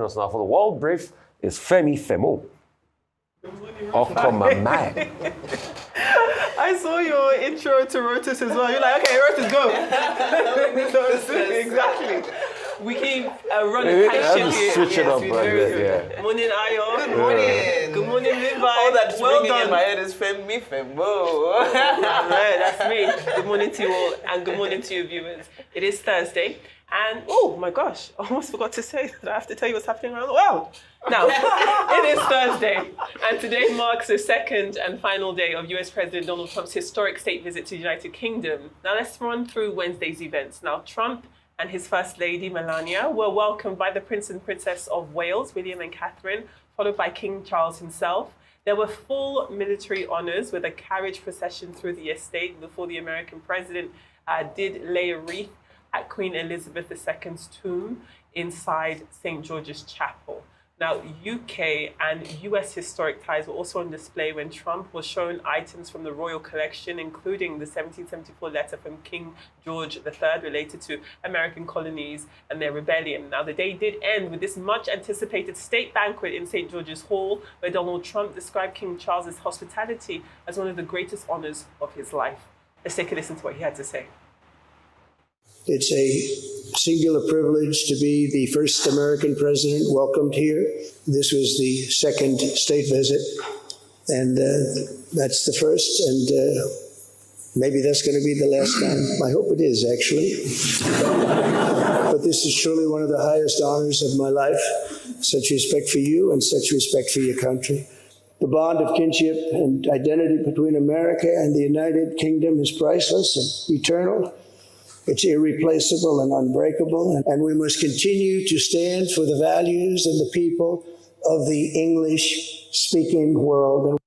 us now. For the world brief is Femi Femo. Okomamai. I saw your intro to Rotus as well. You're like, okay, Rotus, go. Exactly. We keep running tight ship here. Switch it up, yeah. Morning, Ayo. Good morning. Good morning, Levi. All that's well ringing done. in my head is Femi Femo. Yeah, that's me. Good morning to you all, and good morning to you viewers. It is Thursday, and oh my gosh, I almost forgot to say that I have to tell you what's happening around the world. Now, it is Thursday, and today marks the second and final day of US President Donald Trump's historic state visit to the United Kingdom. Now, let's run through Wednesday's events. Now, Trump and his First Lady, Melania, were welcomed by the Prince and Princess of Wales, William and Catherine, followed by King Charles himself. There were full military honours with a carriage procession through the estate before the American president did lay a wreath at Queen Elizabeth II's tomb inside St. George's Chapel. Now, UK and US historic ties were also on display when Trump was shown items from the royal collection, including the 1774 letter from King George III related to American colonies and their rebellion. Now, the day did end with this much anticipated state banquet in St. George's Hall, where Donald Trump described King Charles's hospitality as one of the greatest honors of his life. Let's take a listen to what he had to say. It's a singular privilege to be the first American president welcomed here. This was the second state visit, and that's the first, and maybe that's going to be the last time. I hope it is, actually. But this is truly one of the highest honors of my life. Such respect for you and such respect for your country. The bond of kinship and identity between America and the United Kingdom is priceless and eternal. It's irreplaceable and unbreakable, and we must continue to stand for the values and the people of the English-speaking world.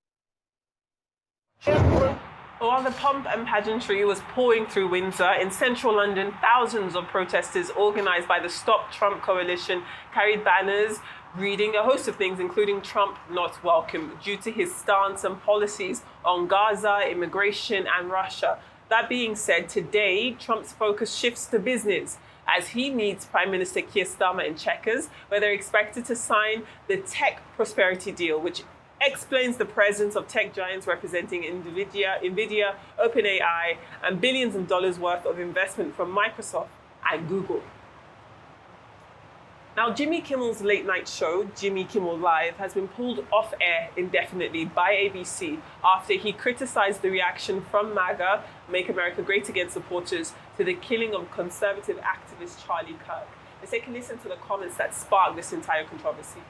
While the pomp and pageantry was pouring through Windsor, in central London, thousands of protesters organised by the Stop Trump Coalition carried banners reading a host of things, including Trump not welcome, due to his stance and policies on Gaza, immigration and Russia. That being said, today, Trump's focus shifts to business as he meets Prime Minister Keir Starmer in Chequers, where they're expected to sign the tech prosperity deal, which explains the presence of tech giants representing NVIDIA, OpenAI, and billions of dollars worth of investment from Microsoft and Google. Now, Jimmy Kimmel's late night show, Jimmy Kimmel Live, has been pulled off air indefinitely by ABC after he criticized the reaction from MAGA, Make America Great Again supporters, to the killing of conservative activist Charlie Kirk. Let's take a listen to the comments that sparked this entire controversy.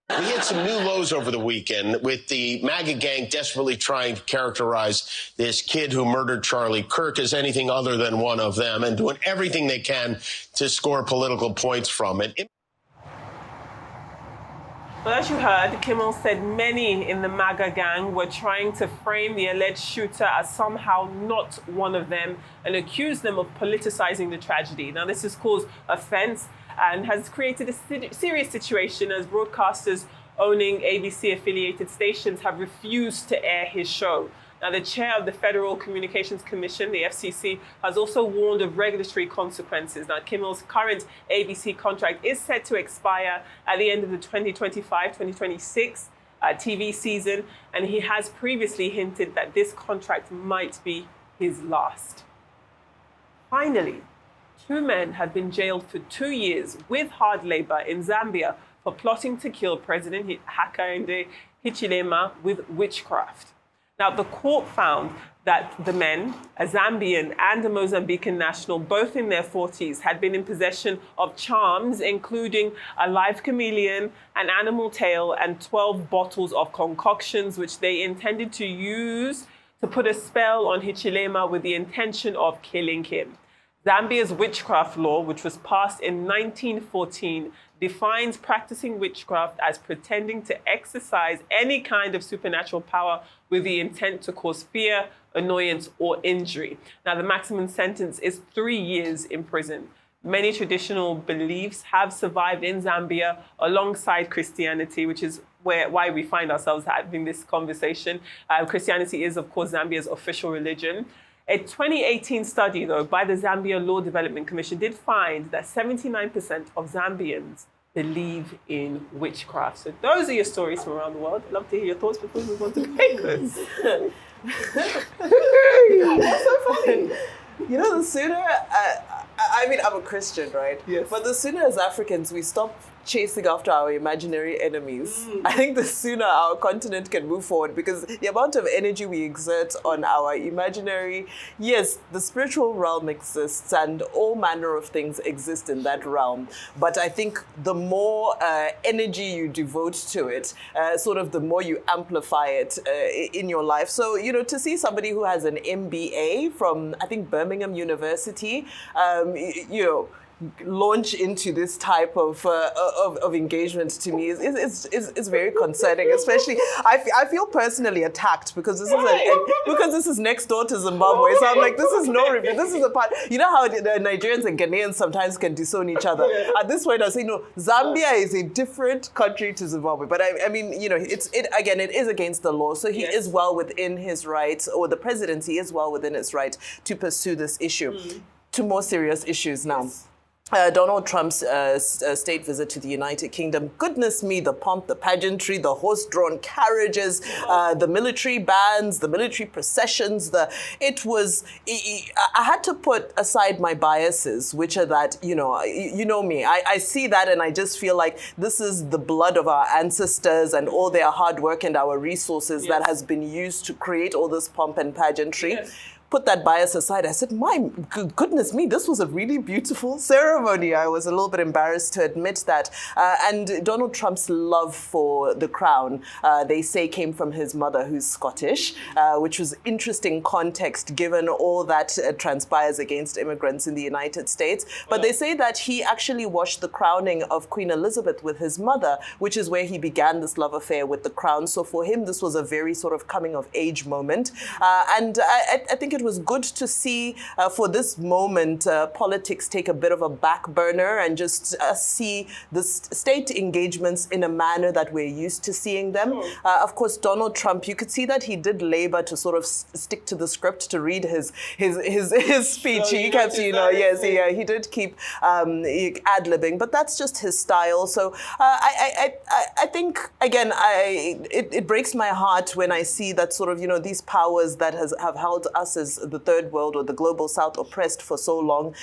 We hit some new lows over the weekend with the MAGA gang desperately trying to characterize this kid who murdered Charlie Kirk as anything other than one of them and doing everything they can to score political points from it. Well, as you heard, Kimmel said many in the MAGA gang were trying to frame the alleged shooter as somehow not one of them and accused them of politicizing the tragedy. Now, this has caused offense and has created a serious situation as broadcasters owning ABC-affiliated stations have refused to air his show. Now, the chair of the Federal Communications Commission, the FCC, has also warned of regulatory consequences. Now, Kimmel's current ABC contract is set to expire at the end of the 2025-2026 TV season, and he has previously hinted that this contract might be his last. Finally, 2 men have been jailed for 2 years with hard labor in Zambia for plotting to kill President Hakainde Hichilema with witchcraft. Now, the court found that the men, a Zambian and a Mozambican national, both in their 40s, had been in possession of charms, including a live chameleon, an animal tail, and 12 bottles of concoctions, which they intended to use to put a spell on Hichilema with the intention of killing him. Zambia's witchcraft law, which was passed in 1914, defines practicing witchcraft as pretending to exercise any kind of supernatural power with the intent to cause fear, annoyance, or injury. Now, the maximum sentence is 3 years in prison. Many traditional beliefs have survived in Zambia alongside Christianity, which is why we find ourselves having this conversation. Christianity is, of course, Zambia's official religion. A 2018 study, though, by the Zambia Law Development Commission did find that 79% of Zambians believe in witchcraft. So those are your stories from around the world. I'd love to hear your thoughts before we move on to the papers. That's so funny. You know, the sooner, I mean, I'm a Christian, right? Yes. But the sooner as Africans we stop chasing after our imaginary enemies, I think the sooner our continent can move forward, because the amount of energy we exert on our imaginary, yes, the spiritual realm exists and all manner of things exist in that realm. But I think the more energy you devote to it, sort of the more you amplify it in your life. So, you know, to see somebody who has an MBA from, I think, Birmingham University, you know, launch into this type of engagement to me is very concerning. Especially, I feel personally attacked because this is next door to Zimbabwe. So I'm like, this is this is a part. You know how the Nigerians and Ghanaians sometimes can disown each other. At this point, I say no. Zambia is a different country to Zimbabwe, but I mean, you know, it is against the law. So he is well within his rights, or the presidency is well within its right to pursue this issue. To more serious issues now. Donald Trump's state visit to the United Kingdom. Goodness me, the pomp, the pageantry, the horse-drawn carriages, the military bands, the military processions. I had to put aside my biases, which are that, you know me. I see that and I just feel like this is the blood of our ancestors and all their hard work and our resources that has been used to create all this pomp and pageantry. Yes. Put that bias aside. I said, my goodness me, this was a really beautiful ceremony. I was a little bit embarrassed to admit that. And Donald Trump's love for the crown, they say, came from his mother, who's Scottish, which was interesting context given all that transpires against immigrants in the United States. But they say that he actually watched the crowning of Queen Elizabeth with his mother, which is where he began this love affair with the crown. So for him, this was a very sort of coming of age moment. And I think it was good to see for this moment politics take a bit of a back burner and just see the state engagements in a manner that we're used to seeing them. Of course, Donald Trump, you could see that he did labor to sort of stick to the script to read his speech. So he kept, he did keep ad-libbing, but that's just his style. So I think, again, it breaks my heart when I see that sort of, these powers that have held us as the third world or the global south oppressed for so long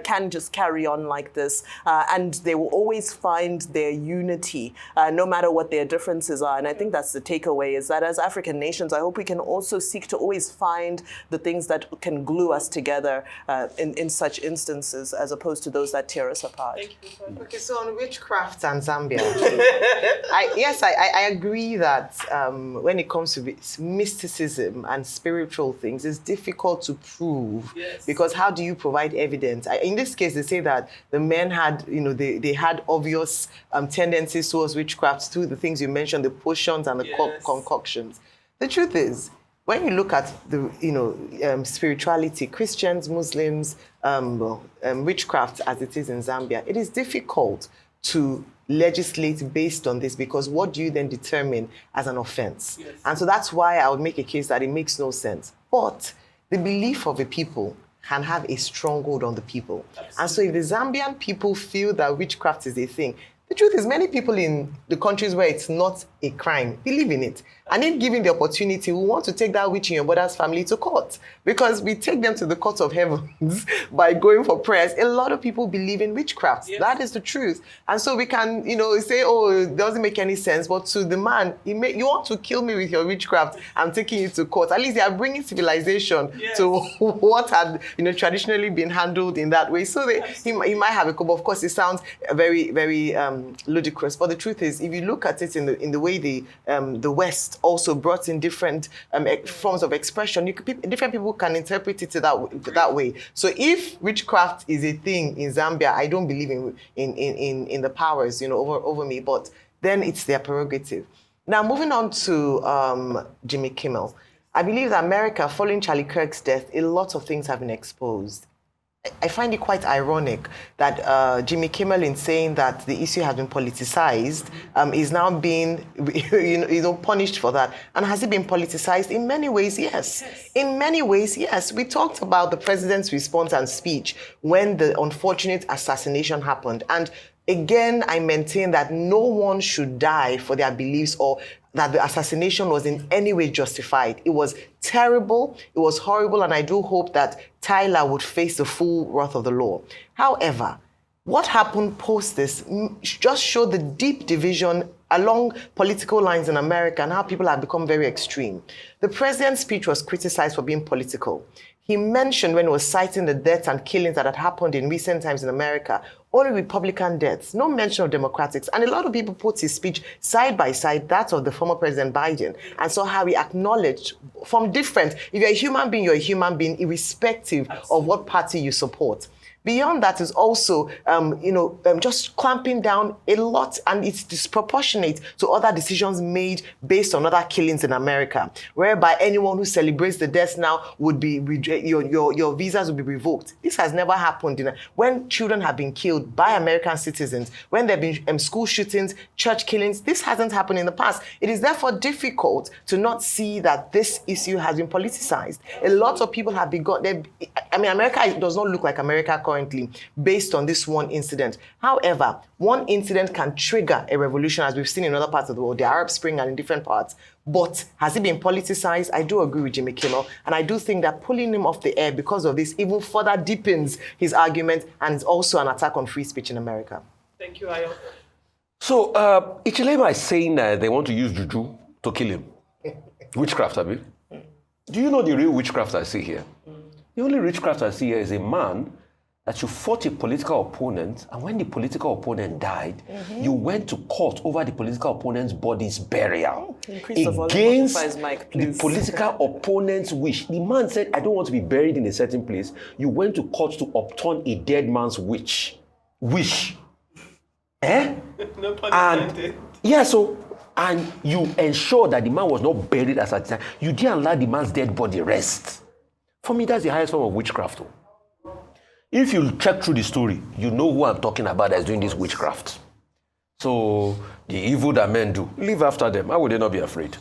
can just carry on like this. And they will always find their unity, no matter what their differences are. And I think that's the takeaway, is that as African nations, I hope we can also seek to always find the things that can glue us together in such instances, as opposed to those that tear us apart. Okay, so on witchcraft and Zambia, I agree that when it comes to mysticism and spiritual things, it's difficult to prove, because how do you provide evidence? In this case, they say that the men had, they had obvious tendencies towards witchcraft through the things you mentioned, the potions and the concoctions. The truth is, when you look at the, spirituality, Christians, Muslims, witchcraft as it is in Zambia, it is difficult to legislate based on this, because what do you then determine as an offense? And so that's why I would make a case that it makes no sense. But the belief of the people can have a stronghold on the people. Absolutely. And so if the Zambian people feel that witchcraft is a thing, the truth is many people in the countries where it's not a crime believe in it. And if given the opportunity, we want to take that witch in your brother's family to court, because we take them to the court of heavens by going for prayers. A lot of people believe in witchcraft. That is the truth. And so we can, say, oh, it doesn't make any sense. But to the man, you want to kill me with your witchcraft, I'm taking you to court. At least they are bringing civilization to what had, traditionally been handled in that way. So he might have a couple. Of course, it sounds very, very ludicrous. But the truth is, if you look at it in the way the West also brought in different forms of expression, different people can interpret it that way. So if witchcraft is a thing in Zambia, I don't believe in the powers over me, but then it's their prerogative. Now, moving on to Jimmy Kimmel, I believe that America, following Charlie Kirk's death, a lot of things have been exposed. I find it quite ironic that Jimmy Kimmel, in saying that the issue has been politicized, is now being punished for that. And has it been politicized? In many ways, yes. In many ways, yes. We talked about the president's response and speech when the unfortunate assassination happened. And Again, I maintain that no one should die for their beliefs or that the assassination was in any way justified. It was terrible, it was horrible, and I do hope that Tyler would face the full wrath of the law. However, what happened post this just showed the deep division along political lines in America and how people have become very extreme. The president's speech was criticized for being political. He mentioned, when he was citing the deaths and killings that had happened in recent times in America, only Republican deaths, no mention of Democrats. And a lot of people put his speech side by side, that of the former President Biden, and saw how he acknowledged from different, if you're a human being, you're a human being, irrespective of what party you support. Beyond that is also, just clamping down a lot, and it's disproportionate to other decisions made based on other killings in America, whereby anyone who celebrates the deaths now would be, your visas would be revoked. This has never happened. When children have been killed by American citizens, when there have been school shootings, church killings, this hasn't happened in the past. It is therefore difficult to not see that this issue has been politicized. A lot of people have begun, America does not look like America currently based on this one incident. However, one incident can trigger a revolution, as we've seen in other parts of the world, the Arab Spring and in different parts. But has it been politicized? I do agree with Jimmy Kimmel, and I do think that pulling him off the air because of this even further deepens his argument, and it's also an attack on free speech in America. Thank you, Ayo. So, Ichilema is saying they want to use juju to kill him. Witchcraft, Abi. Do you know the real witchcraft I see here? The only witchcraft I see here is a man that you fought a political opponent, and when the political opponent died, you went to court over the political opponent's body's burial against the political opponent's wish. The man said, I don't want to be buried in a certain place. You went to court to upturn a dead man's wish. No pun intended. Yeah, and you ensured that the man was not buried as at the time. You didn't allow the man's dead body rest. For me, that's the highest form of witchcraft. If you check through the story, you know who I'm talking about that's doing this witchcraft. So, the evil that men do, live after them. How would they not be afraid?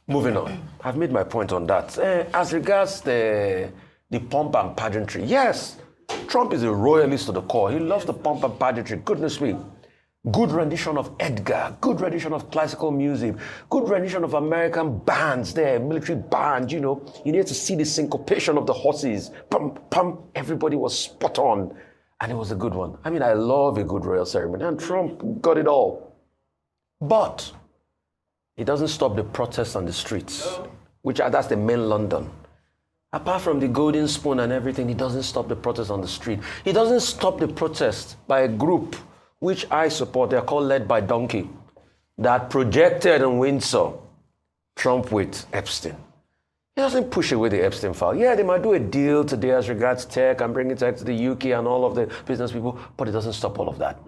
Moving on. I've made my point on that. As regards the pomp and pageantry, yes, Trump is a royalist to the core. He loves the pomp and pageantry. Goodness me. Good rendition of Edgar, good rendition of classical music, good rendition of American bands there, military bands, you need to see the syncopation of the horses. Pum, pum, everybody was spot on. And it was a good one. I love a good royal ceremony, and Trump got it all. But it doesn't stop the protests on the streets, that's the main London. Apart from the golden spoon and everything, it doesn't stop the protests on the street. It doesn't stop the protest by a group which I support. They're called Led by Donkey, that projected in Windsor Trump with Epstein. He doesn't push away the Epstein file. Yeah, they might do a deal today as regards tech and bring it tech to the UK and all of the business people, but it doesn't stop all of that.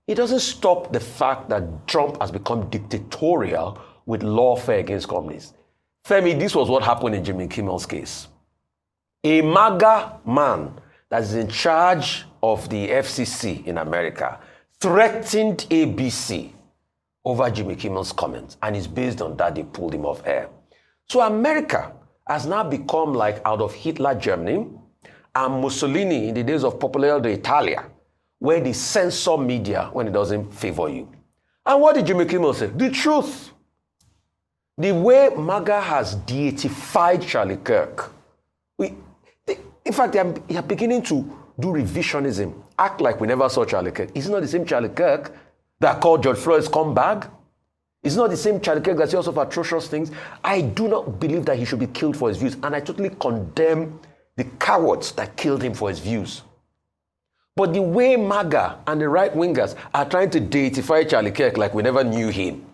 It doesn't stop the fact that Trump has become dictatorial with lawfare against companies. Femi, this was what happened in Jimmy Kimmel's case. A MAGA man that is in charge of the FCC in America threatened ABC over Jimmy Kimmel's comments, and it's based on that they pulled him off air. So America has now become like out of Hitler Germany and Mussolini in the days of Popolare d'Italia, where they censor media when it doesn't favor you. And what did Jimmy Kimmel say? The truth. The way MAGA has deified Charlie Kirk. In fact, they are beginning to do revisionism, act like we never saw Charlie Kirk. It's not the same Charlie Kirk that called George Floyd's comeback. It's not the same Charlie Kirk that says of atrocious things. I do not believe that he should be killed for his views, and I totally condemn the cowards that killed him for his views. But the way MAGA and the right-wingers are trying to deify Charlie Kirk like we never knew him,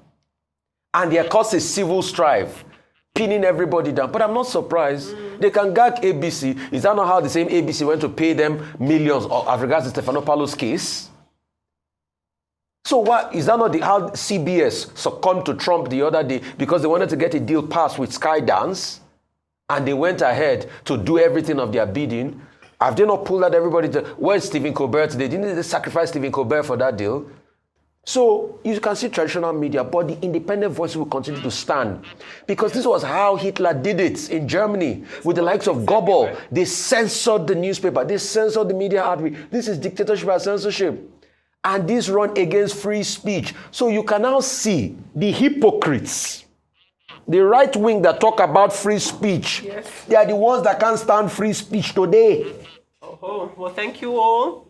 and they are causing civil strife, pinning everybody down. But I'm not surprised. They can gag ABC. Is that not how the same ABC went to pay them millions as regards to Stephanopoulos' case? So what is that not how CBS succumbed to Trump the other day because they wanted to get a deal passed with Skydance, and they went ahead to do everything of their bidding? Have they not pulled out everybody? Where's Stephen Colbert today? Didn't they sacrifice Stephen Colbert for that deal? So you can see traditional media, but the independent voices will continue to stand. Because this was how Hitler did it in Germany with the likes of Goebbels. They censored the newspaper. They censored the media outreach. This is dictatorship and censorship. And this run against free speech. So you can now see the hypocrites. The right wing that talk about free speech, Yes. they are the ones that can't stand free speech today. Oh, well, thank you all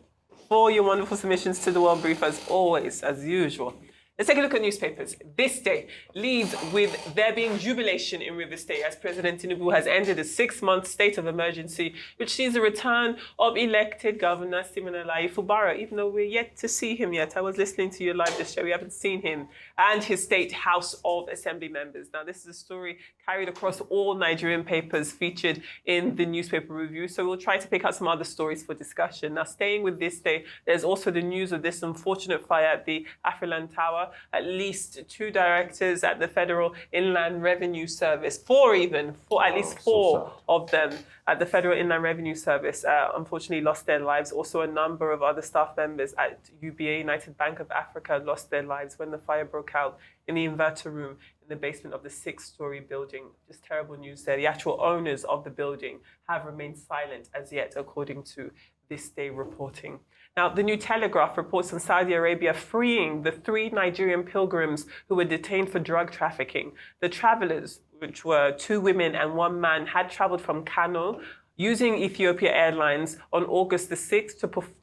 for your wonderful submissions to the World Brief, as always, as usual. Let's take a look at newspapers. This day leads with there being jubilation in River State as President Tinubu has ended a 6-month state of emergency, which sees the return of elected Governor Stephen Alayi Fubara, even though we're yet to see him yet. I was listening to you live this show. We haven't seen him, and his State House of Assembly members. Now, this is a story carried across all Nigerian papers featured in the newspaper review, so we'll try to pick out some other stories for discussion. Now, staying with this day, there's also the news of this unfortunate fire at the Afriland Tower. At least 2 directors at the Federal Inland Revenue Service, at least four of them at the Federal Inland Revenue Service, unfortunately lost their lives. Also, a number of other staff members at UBA, United Bank of Africa, lost their lives when the fire broke out in the inverter room in the basement of the 6-story building. Just terrible news there. The actual owners of the building have remained silent as yet, according to This Day reporting. Now, the New Telegraph reports on Saudi Arabia freeing the 3 Nigerian pilgrims who were detained for drug trafficking. The travelers, which were 2 women and 1 man, had traveled from Kano using Ethiopia Airlines on August the 6th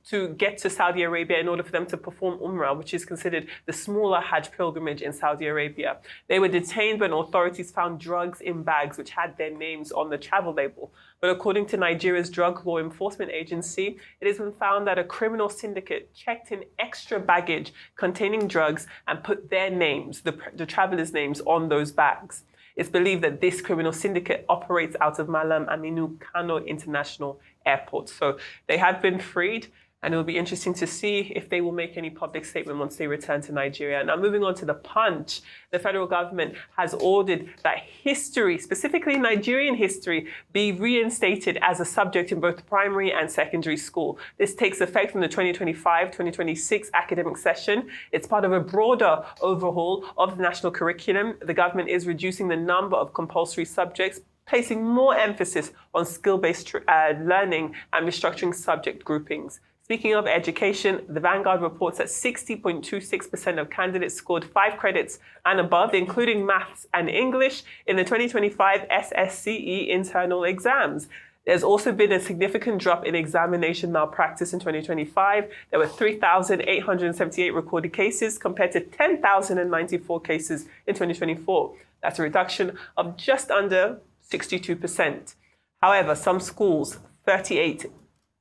to get to Saudi Arabia in order for them to perform Umrah, which is considered the smaller Hajj pilgrimage in Saudi Arabia. They were detained when authorities found drugs in bags which had their names on the travel label. But according to Nigeria's Drug Law Enforcement Agency, it has been found that a criminal syndicate checked in extra baggage containing drugs and put their names, the travelers' names, on those bags. It's believed that this criminal syndicate operates out of Malam Aminu Kano International Airport. So they have been freed, and it will be interesting to see if they will make any public statement once they return to Nigeria. Now, moving on to the Punch, the federal government has ordered that history, specifically Nigerian history, be reinstated as a subject in both primary and secondary school. This takes effect from the 2025-2026 academic session. It's part of a broader overhaul of the national curriculum. The government is reducing the number of compulsory subjects, placing more emphasis on skill-based learning and restructuring subject groupings. Speaking of education, the Vanguard reports that 60.26% of candidates scored 5 credits and above, including maths and English, in the 2025 SSCE internal exams. There's also been a significant drop in examination malpractice in 2025. There were 3,878 recorded cases compared to 10,094 cases in 2024. That's a reduction of just under 62%. However, some schools, 38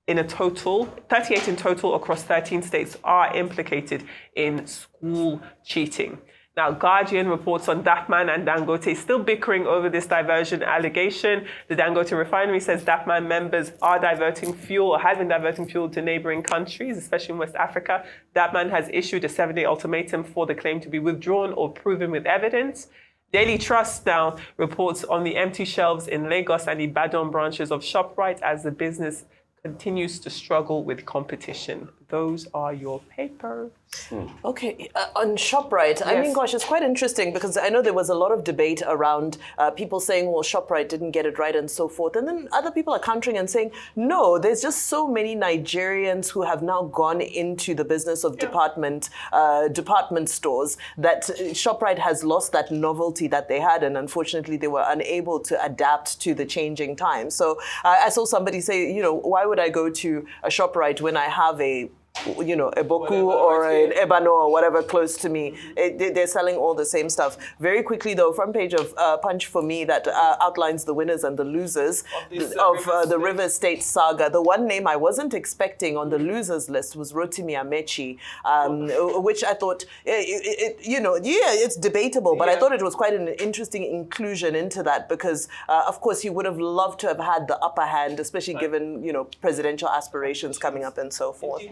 in total across 13 states, are implicated in school cheating. Now, Guardian reports on Dapman and Dangote still bickering over this diversion allegation. The Dangote refinery says Dapman members are diverting fuel or have been diverting fuel to neighboring countries, especially in West Africa. Dapman has issued a 7-day ultimatum for the claim to be withdrawn or proven with evidence. Daily Trust now reports on the empty shelves in Lagos and Ibadan branches of ShopRite as the business continues to struggle with competition. Those are your papers. Okay, on ShopRite, I mean, gosh, it's quite interesting because I know there was a lot of debate around people saying, well, ShopRite didn't get it right and so forth. And then other people are countering and saying, no, there's just so many Nigerians who have now gone into the business of department stores that ShopRite has lost that novelty that they had. And unfortunately, they were unable to adapt to the changing times. So I saw somebody say, you know, why would I go to a ShopRite when I have a Boku or an Ebano or whatever close to me? They're selling all the same stuff. Very quickly, though, front page of Punch for me that outlines the winners and the losers of the River State saga. The one name I wasn't expecting on the losers list was Rotimi Amechi, which I thought, it's debatable, but I thought it was quite an interesting inclusion into that because, of course, he would have loved to have had the upper hand, especially given, presidential aspirations coming up and so forth.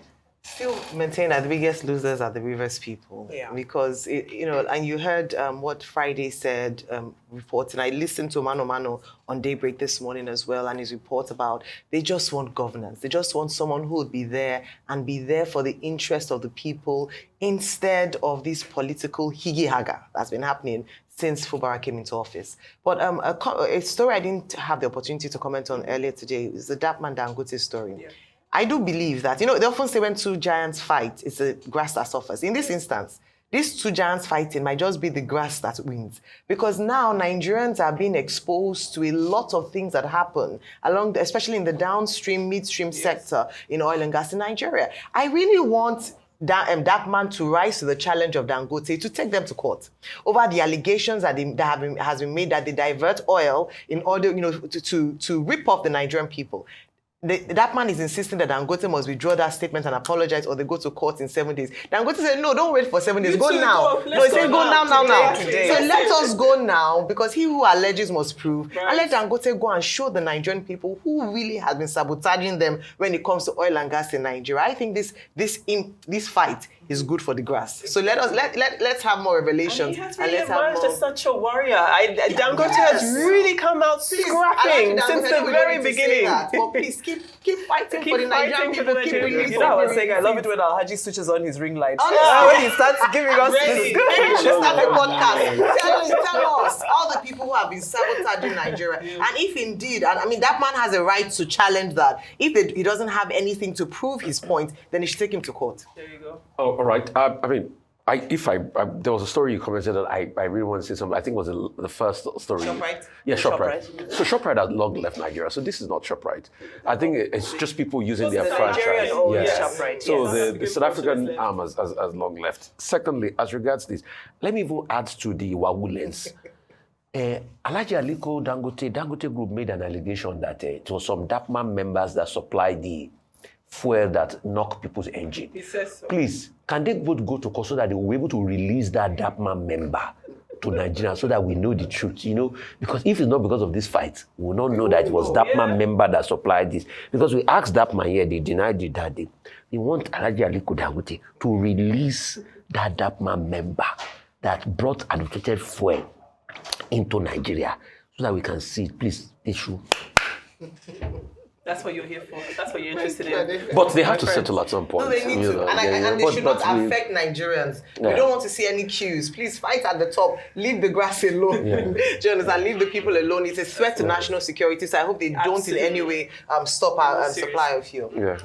Still maintain that the biggest losers are the Rivers people. Yeah. Because, and you heard what Friday said, reports, and I listened to Mano Mano on Daybreak this morning as well, and his report about they just want governance. They just want someone who would be there and be there for the interest of the people instead of this political higi-haga that's been happening since Fubara came into office. But a story I didn't have the opportunity to comment on earlier today is the Dapman Dangote story. Yeah. I do believe that, they often say when two giants fight, it's the grass that suffers. In this instance, these two giants fighting might just be the grass that wins. Because now Nigerians are being exposed to a lot of things that happen especially in the downstream, midstream sector in oil and gas in Nigeria. I really want that man to rise to the challenge of Dangote, to take them to court over the allegations that has been made that they divert oil in order, to rip off the Nigerian people. That man is insisting that Dangote must withdraw that statement and apologize, or they go to court in 7 days. Dangote said, no, don't wait for 7 days. Go now. No, he said, go now. Today. So let us go now, because he who alleges must prove. Right. And let Dangote go and show the Nigerian people who really has been sabotaging them when it comes to oil and gas in Nigeria. I think this fight is good for the grass. So let's have more revelations. And he has really emerged as such a warrior. Dangote has really come out scrapping since the very beginning. But please keep fighting for the Nigerian people. I was saying, I love it when Alhaji switches on his ring light. When he starts giving us this. Let's have a podcast. Tell us all the people who have been sabotaging Nigeria. And if indeed, that man has a right to challenge that. If he doesn't have anything to prove his point, then he should take him to court. There you go. Oh, all right. There was a story you commented that I really want to say something. I think it was the first story. ShopRite? Yeah, ShopRite. So ShopRite has long left Nigeria. So this is not ShopRite. I think it's just people using their franchise. ShopRite. So the South African arm has long left. Secondly, as regards this, let me even add to the Wawu lens. Alhaji Aliko Dangote Group made an allegation that it was some DAPMAN members that supplied the fuel that knock people's engine. He says so. Please, can they both go to court so that they will be able to release that DAPMAN member to Nigeria so that we know the truth, Because if it's not because of this fight, we will not know that it was DAPMAN member that supplied this. Because we asked DAPMAN here, they denied it that day. They want Alhaji Aliko Dangote to release that DAPMAN member that brought adulterated fuel into Nigeria so that we can see it. Please, issue. That's what you're here for. That's what you're interested in. But they have to settle at some point. No, they need to. And they should not affect Nigerians. We don't want to see any queues. Please fight at the top. Leave the grass alone. Yeah. Do you understand? Leave the people alone. It's a threat to national security. So I hope they don't in any way stop our supply of fuel. Yeah.